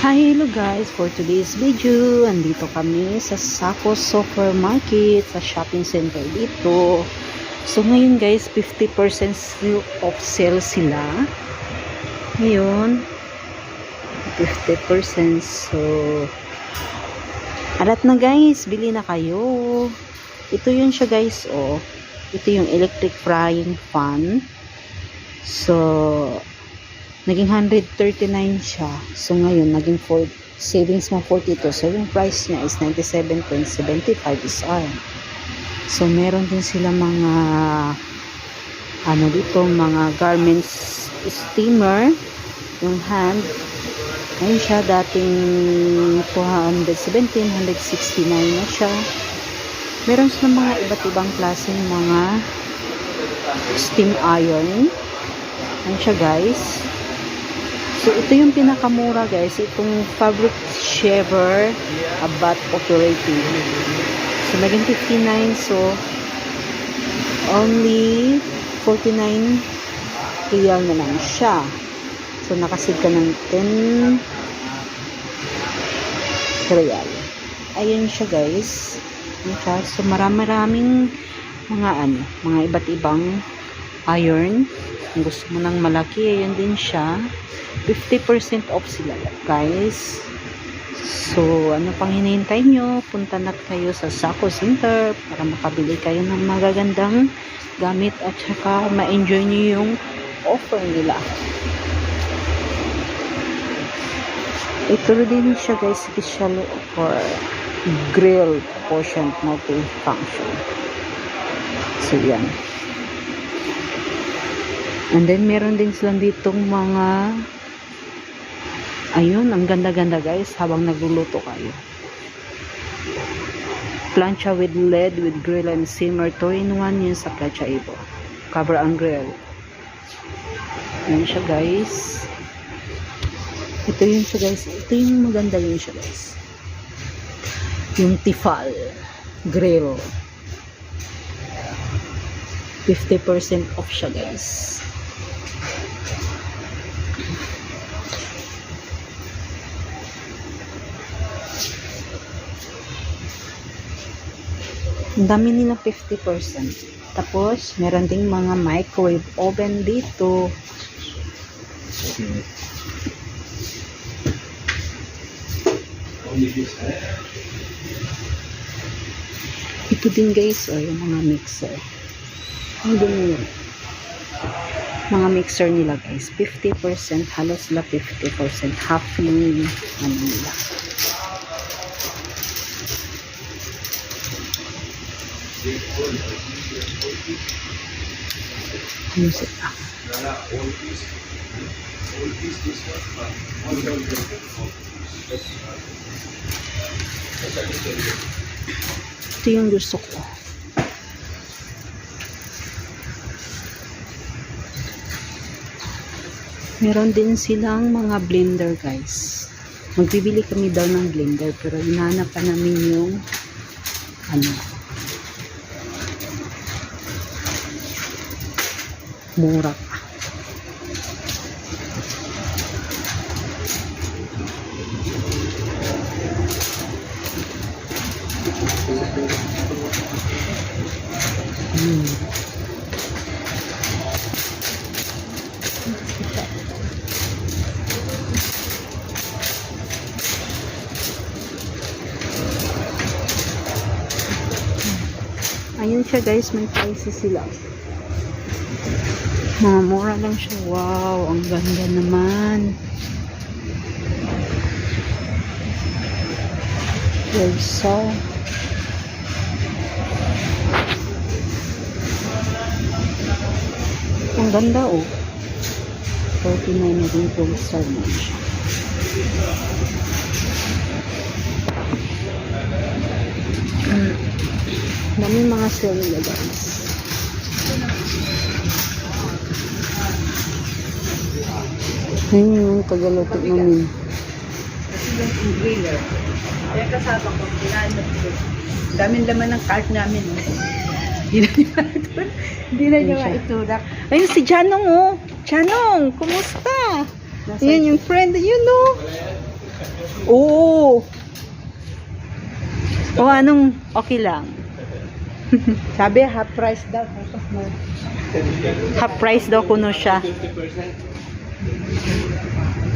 Hi, hello guys, for today's video andito kami sa Sako Supermarket sa shopping center dito. So ngayon guys, 50% off sale sila ngayon, 50%. So alat na guys, bili na kayo. Ito yun siya guys, oh, ito yung electric frying pan. So naging 139 siya. So ngayon naging savings mo 42. So yung price niya is 97.75 SR. So meron din sila mga dito, mga garments steamer, yung hand. Ayun siya, dating 217, 169 na siya. Meron silang mga iba't ibang klaseng mga steam iron. Ayun siya guys. So, ito yung pinakamura guys. Itong fabric shaver bat operating. So, naging 59. So, only 49 real na lang siya. So, nakasave ka ng 10 real. Ayun siya guys. Ayun siya. So, maraming mga iba't ibang iron. Kung gusto mo ng malaki, ayun din siya. 50% off sila guys. So ano pang hinihintay nyo, punta na kayo sa Sako Center para makabili kayo ng magagandang gamit at saka ma-enjoy nyo yung offer nila. Ito din siya guys, special for grill portion multi-function. So yan. And then meron din silang ditong mga ayun, ang ganda-ganda guys habang nagluluto kayo. Plancha with lead with grill and simmer 2-in-1 yun sa plancha ito. Cover ang grill. Yan siya guys. Ito yun siya guys. Ito yung maganda yun siya guys. Yung Tefal grill. 50% off siya guys. Ang dami nila 50%. Tapos, meron ding mga microwave oven dito. Ito din guys, oh, yung mga mixer. Ano din yun? Mga mixer nila guys, 50%, halos sila 50%, half yung nila. Ano sila? Ito yung gusto ko. Meron din silang mga blender guys. Magbibili kami daw ng blender pero hinahanap pa namin yung mura pa. Ayun siya guys, may prices sila. Mga mura lang siya. Wow, ang ganda naman. Versa. Ang ganda oh. 39 na din Versa na siya. Dami mga sale nila guys. Ayun yung tagaluto namin. Yung griller. Kaya kasama ko, kinaanap ko. Daming laman ng cart namin. Hindi na niya maiturak. Ayun si Janong oh. Janong, kumusta? Nasa Yan yung friend, you know. O anong okay lang? Sabi, half price daw. Half price daw kuno siya. 50%.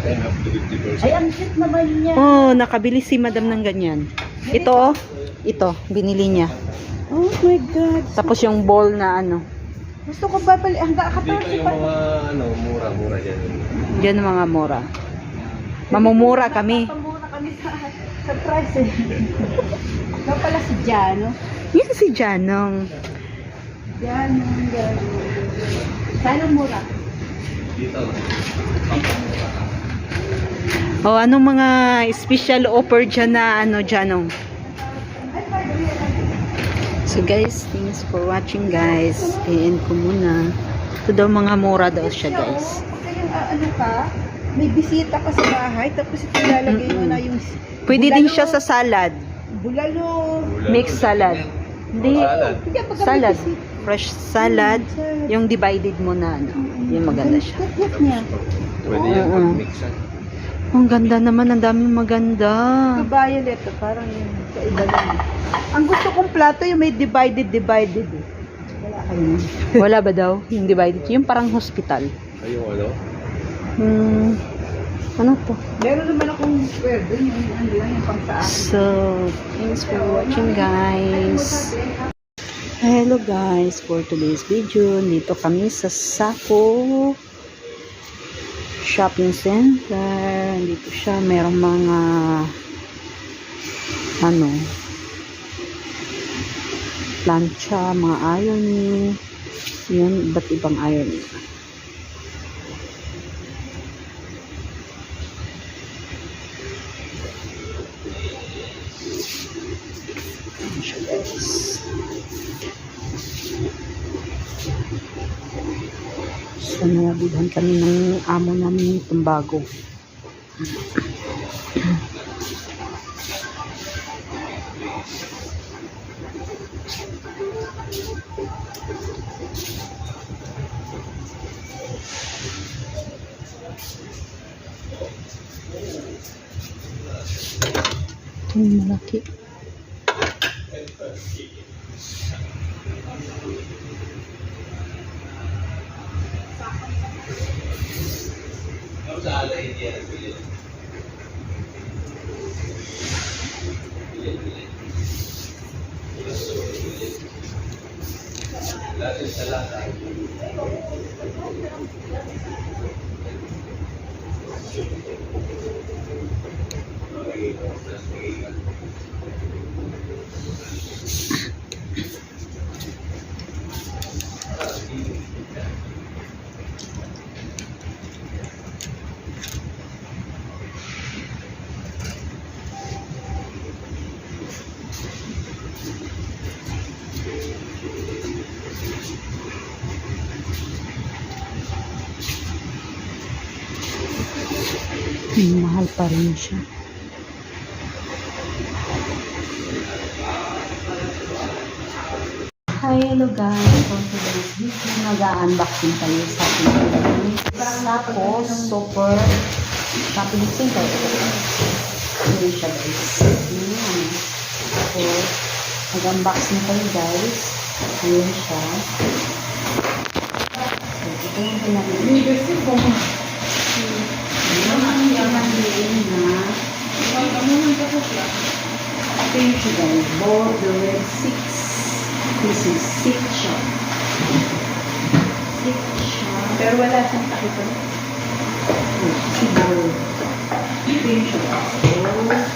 Then up to 50%. Ay, ang cute naman niya. Oh, nakabili si madam ng ganyan. Ito, ito, binili niya. Oh my God. Tapos yung ball na ano. Gusto ko babalik. Hanggang Dito 14 yung pa. mga mura-mura dyan. Diyan mga mura. Mamumura kami. Pamura kami sa price eh. Ikaw pala si Jano. Yan si Janong. Jano. Sana mura. Dito. O anong mga special offer dyan na ano, Janong? So guys, thanks for watching guys. I-end ko muna. Ito daw mga mura daw siya guys. Pagka yung ano ka, may bisita ka sa bahay, tapos ito ilalagay mo na yung Pwede din siya sa salad. bulalo. Mixed salad. Hindi, Salad. Hindi, pagka may salad. bisita. Fresh salad. Yung divided mo na ano. Yung maganda siya. Cute niya. Pwede yan Oo. pag-mixan. Ang ganda naman. Ang daming maganda. Ito violet, parang yung kaiba lang. Ang gusto kong plato yung may divided eh. Wala kayo. Wala ba daw? Yung divided. Yung parang hospital. Ayun ano? Ano to? Meron naman akong square dun, yung ano lang, yung pang sa akin. So, thanks for watching guys. Hello guys, for today's video, dito kami sa Sako Shopping Center. Dito siya, merong mga ano, plancha, mga ironing. Yun, iba't ibang ironing. Ayan siya, guys. So, nalabihan kami ng amo namin itong bago. Ito yung malaki. Mahal pa rin siya. Hi, hello guys. For today's video, mag-unboxing tayo sa ating Sako Super Shopping Center. Ayan siya guys. Ayan. So, mag-unboxing tayo guys. Ayan siya. So, ito yung pinag-unboxing ko. Ito yung siya guys, border 6 pieces, 6 siya. 6 siya. Pero wala siyang takito. Siguro. Ito yung siya guys.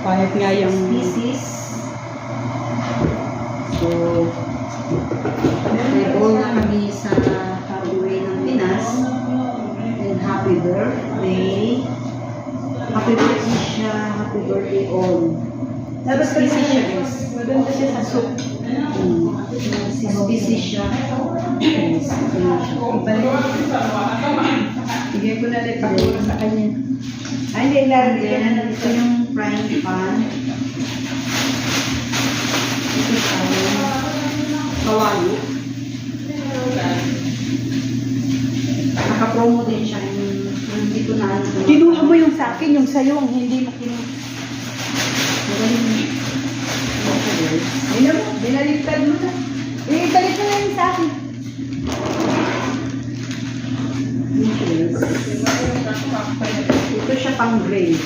Kahit nga yung pieces. So, may goal na kami sa Hardware ng Pinas. And happy birthday. Happy birthday siya. Happy birthday all. Tapos Pieces siya guys. maganda siya sa soup. 6 pieces siya. Yes, ito na siya. Bigay ko na lang pagkura sa kanya. Ay, hindi, ilalagay ko na Then, lang ito yung frying pan. Ito siya yung kawali. sa'yo, hindi makinig. Magaling. Ayun mo, binaliktad mo na. Balik mo na yun sa akin. Ito siya pang gray.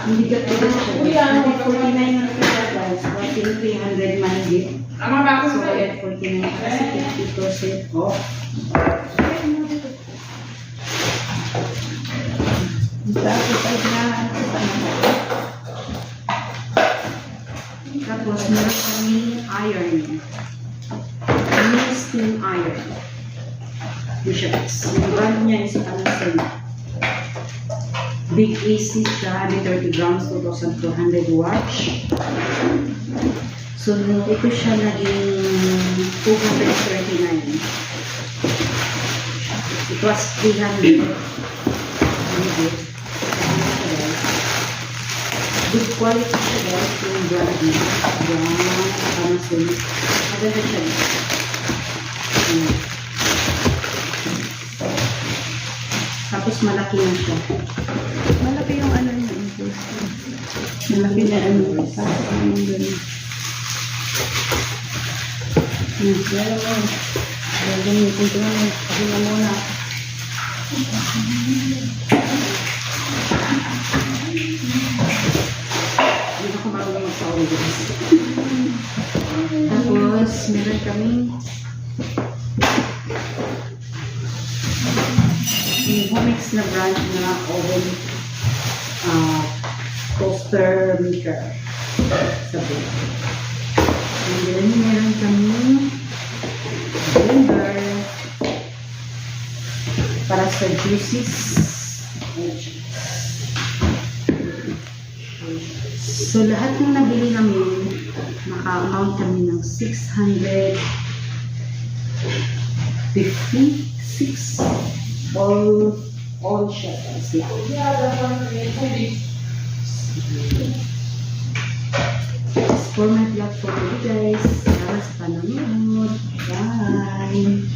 Hindi gat-gat siya. Hindi 49 na siya guys. 300 mahigit. Tama ba ako So, sa'yo? ayan 49 kasi 50%. Oh. Tapos, meron kami iron. Mini steam iron. T-shirts. Yung brand niya is Panasonic. Big AC siya, 30 grams, 2,200 watts. So, ito siya naging 239. It was 300. Good quality siya guys, yung brand niya. Yan, Panasonic. Maganda siya. Ayan. Tapos malaki na siya. Malaki yung ano niya. Malaki na ano. Parang ano gano'n. Meron mo. Gagamitin ko na. Kasi na muna. Hindi ako marunong magsauli guys. Tapos, meron kaming yung Homix na brand na oven toaster maker sa bowl. And then, meron kaming blender para sa juices. So, lahat ng nabili namin, naka-amount kami ng 656 all siya guys. For my vlog for today guys. Salamat sa panonood. Bye!